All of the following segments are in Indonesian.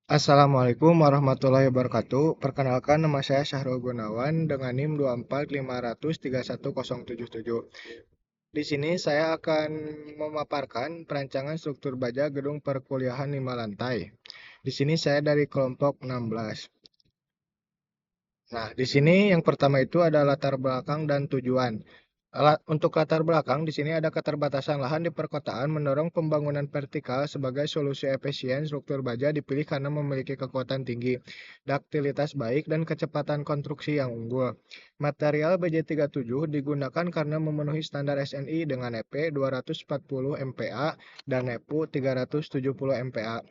Assalamualaikum warahmatullahi wabarakatuh. Perkenalkan nama saya Syahrul Gunawan dengan NIM 24500310777. Di sini saya akan memaparkan perancangan struktur baja gedung perkuliahan 5 lantai. Di sini saya dari kelompok 16. Nah, di sini yang pertama itu ada latar belakang dan tujuan. Untuk latar belakang, di sini ada keterbatasan lahan di perkotaan mendorong pembangunan vertikal sebagai solusi efisien. Struktur baja dipilih karena memiliki kekuatan tinggi, duktilitas baik, dan kecepatan konstruksi yang unggul. Material BJ37 digunakan karena memenuhi standar SNI dengan EP 240 MPa dan EPU 370 MPa.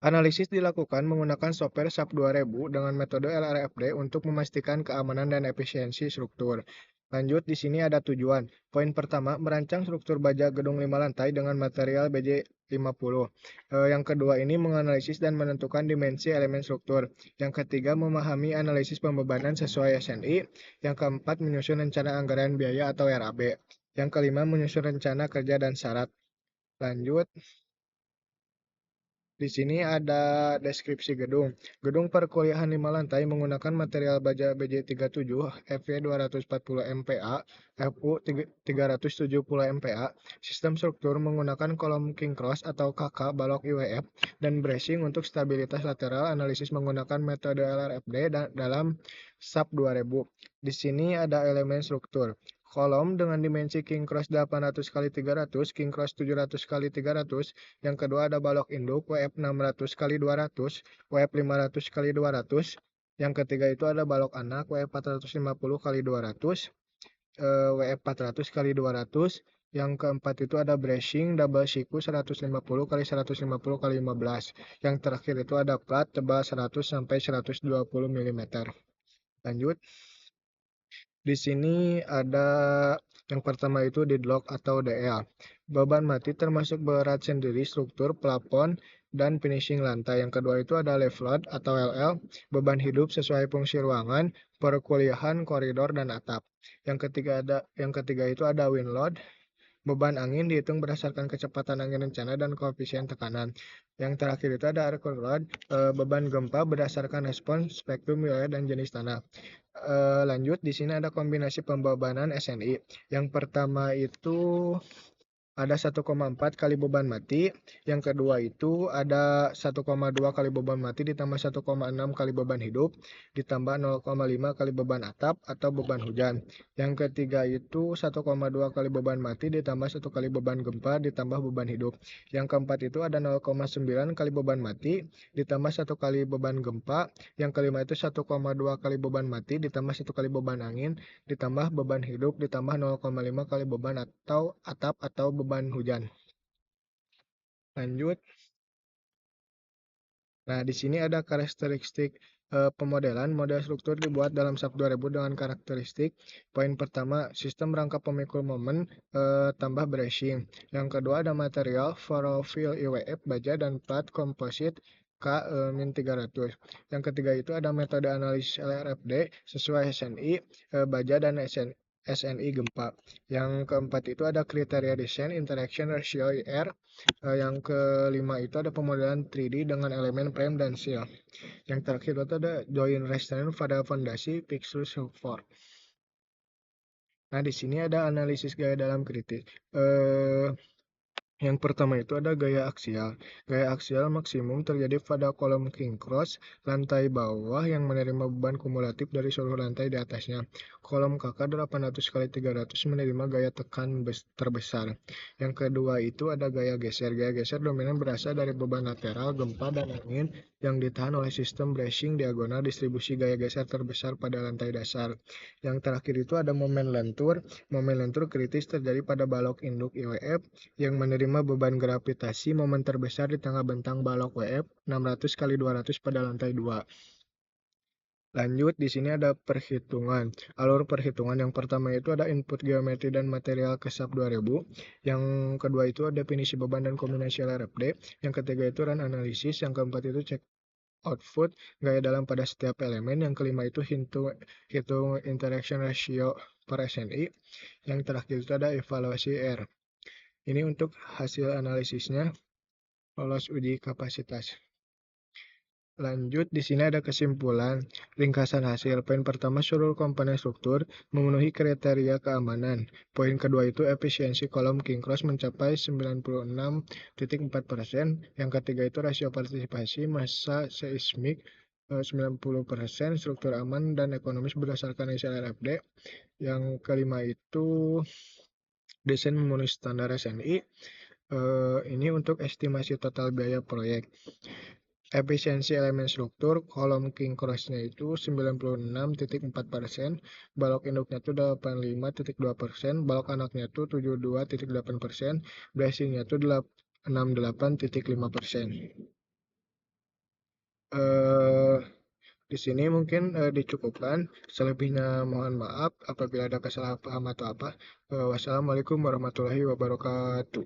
Analisis dilakukan menggunakan software SAP 2000 dengan metode LRFD untuk memastikan keamanan dan efisiensi struktur. Lanjut, di sini ada tujuan. Poin pertama, merancang struktur baja gedung 5 lantai dengan material BJ50. Yang kedua ini menganalisis dan menentukan dimensi elemen struktur. Yang ketiga, memahami analisis pembebanan sesuai SNI. Yang keempat, menyusun rencana anggaran biaya atau RAB. Yang kelima, menyusun rencana kerja dan syarat. Lanjut. Di sini ada deskripsi gedung. Gedung perkuliahan 5 lantai menggunakan material baja BJ37, FV 240 MPa, FU 370 MPa. Sistem struktur menggunakan kolom king cross atau KK balok IWF dan bracing untuk stabilitas lateral. Analisis menggunakan metode LRFD dalam SAP 2000. Di sini ada elemen struktur. Kolom dengan dimensi king cross 800 kali 300, king cross 700 kali 300. Yang kedua ada balok induk WF 600 kali 200, WF 500 kali 200. Yang ketiga itu ada balok anak WF 450 kali 200, WF 400 kali 200. Yang keempat itu ada bracing double siku 150 kali 150 kali 15. Yang terakhir itu ada plat tebal 100 sampai 120 mm. Lanjut. Di sini ada yang pertama itu deadlock atau DL. Beban mati termasuk berat sendiri struktur, plafon, dan finishing lantai. Yang kedua itu ada level load atau LL, beban hidup sesuai fungsi ruangan, perkuliahan, koridor, dan atap. Yang ketiga itu ada wind load. Beban angin dihitung berdasarkan kecepatan angin rencana dan koefisien tekanan. Yang terakhir itu ada earthquake load, beban gempa berdasarkan respons spektrum wilayah dan jenis tanah. Lanjut, di sini ada kombinasi pembebanan SNI. Yang pertama itu ada 1,4 kali beban mati. Yang kedua itu ada 1,2 kali beban mati ditambah 1,6 kali beban hidup ditambah 0,5 kali beban atap atau beban hujan. Yang ketiga itu 1,2 kali beban mati ditambah 1 kali beban gempa ditambah beban hidup. Yang keempat itu ada 0,9 kali beban mati ditambah 1 kali beban gempa. Yang kelima itu 1,2 kali beban mati ditambah 1 kali beban angin ditambah beban hidup ditambah 0,5 kali beban atau atap atau beban hujan. Lanjut. Nah, di sini ada karakteristik pemodelan. Model struktur dibuat dalam SAP 2000 dengan karakteristik. Poin pertama, sistem rangka pemikul momen tambah bracing. Yang kedua ada material, profil IWF, baja, dan plat komposit K-300. Yang ketiga itu ada metode analisis LRFD sesuai SNI, baja, dan SNI gempa. Yang keempat itu ada kriteria desain interaction ratio IR. Yang kelima itu ada pemodelan 3D dengan elemen frame dan seal. Yang terakhir itu ada joint restraint pada fondasi pixel support. Nah, di sini ada analisis gaya dalam kritis. Yang pertama itu ada gaya aksial. Gaya aksial maksimum terjadi pada kolom king cross lantai bawah yang menerima beban kumulatif dari seluruh lantai di atasnya. Kolom KK 800 kali 300 menerima gaya tekan terbesar. Yang kedua itu ada gaya geser. Gaya geser dominan berasal dari beban lateral, gempa, dan angin yang ditahan oleh sistem bracing diagonal distribusi gaya geser terbesar pada lantai dasar. Yang terakhir itu ada momen lentur. Momen lentur kritis terjadi pada balok induk IWF yang menerima beban gravitasi. Momen terbesar di tengah bentang balok WF 600 kali 200 pada lantai 2. Lanjut, di sini ada perhitungan. Alur perhitungan yang pertama itu ada input geometri dan material ke SAP 2000. Yang kedua itu ada definisi beban dan kombinasi LRFD. Yang ketiga itu run analisis. Yang keempat itu cek output, gaya dalam pada setiap elemen. Yang kelima itu hitung interaction ratio per SNI. Yang terakhir itu ada evaluasi R. Ini untuk hasil analisisnya lolos uji kapasitas. Lanjut, di sini ada kesimpulan. Ringkasan hasil. Poin pertama, seluruh komponen struktur memenuhi kriteria keamanan. Poin kedua itu efisiensi kolom king cross mencapai 96,4%. Yang ketiga itu rasio partisipasi massa seismik 90%, struktur aman dan ekonomis berdasarkan SLRFD. Yang kelima itu desain memenuhi standar SNI. Ini untuk estimasi total biaya proyek. Efisiensi elemen struktur, kolom king cross-nya itu 96,4%, balok induknya itu 85,2%, balok anaknya itu 72,8%, bracing-nya itu 68,5%. Eh, di sini mungkin dicukupkan. Selebihnya mohon maaf apabila ada kesalahpahaman atau apa. Wassalamualaikum warahmatullahi wabarakatuh.